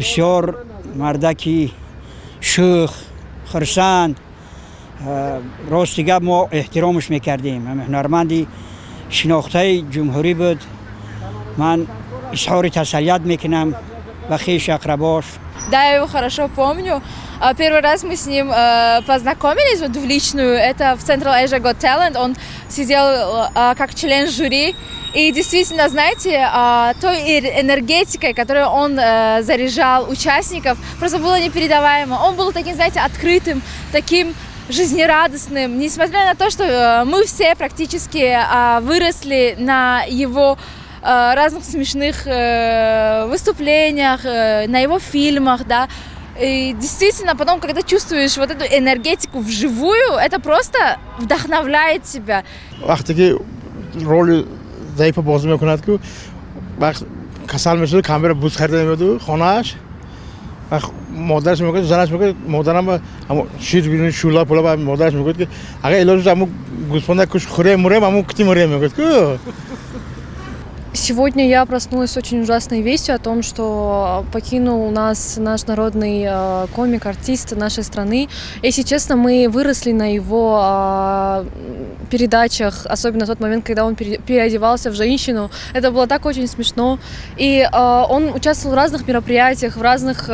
بسیار مردکی شوخ خرسند راستی گپ ما احترامش میکردیم. هنرمندی شناخته جمهوری بود. من اظهار تسلیت میکنم و خویش اقرباش. Да, я его хорошо помню. Первый раз мы с ним познакомились вот в личную. Это в Central Asia Got Talent. Он сидел как член жюри. И действительно, знаете, той энергетикой, которую он заряжал участников, просто было непередаваемо. Он был таким, знаете, открытым, таким жизнерадостным. Несмотря на то, что мы все практически выросли на его разных смешных выступлениях, на его фильмах, да. И действительно, потом, когда чувствуешь вот эту энергетику вживую, это просто вдохновляет тебя. роли ضعیف بازی میکند که وقت کسل میشه کامبر بوس خریده میاد خانه‌اش وقت مادرش میگه زنش میگه مادرم همون شیر بیرون شولا پولا بعد مادرش میگه که اگه علاج همون گوسفند کش خوره موره همون کتی موره میگه که Сегодня я проснулась с очень ужасной вестью о том, что покинул нас наш народный комик, артист нашей страны. Если честно, мы выросли на его передачах, особенно в тот момент, когда он переодевался в женщину. Это было так очень смешно. И он участвовал в разных мероприятиях, в разных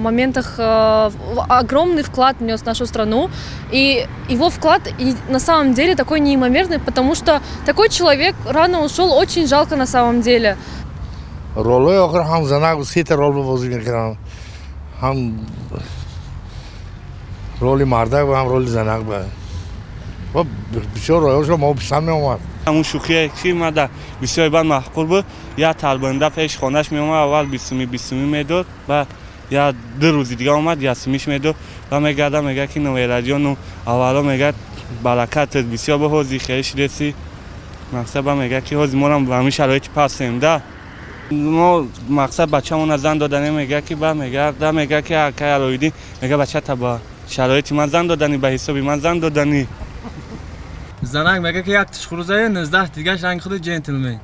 моментах. Огромный вклад внес в нашу страну. И его вклад на самом деле такой неимоверный, потому что такой человек рано ушел, очень жалко на самом деле. رولای آخر هم زنگ سه تا رول بازی میکردم هم رولی مردک و هم رولی زنک و بسیار رویاش رو ما پسند می اومد. همون شوخی که ماده بسیار بعد محقول بود یا طالبنده پیش خانهش می اومد اول بیستمی میداد و یا 2 روز دیگه اومد یا سمیش میداد و میگه که نوی رادیو نو اولا میگه برکت بسیار به حوزی خیش رسی مقصد میگه که حوزی ما هم همین شرایط پسیم ده ما مقصد بچه‌مون از زن دادنی میگه که میگه که رویدی میگه بچه تا با شرایطی من زن دادنی به حسابی من زن دادنی زنک میگه که یک تشخروزه 19 دیگه رنگ خود جنتلمن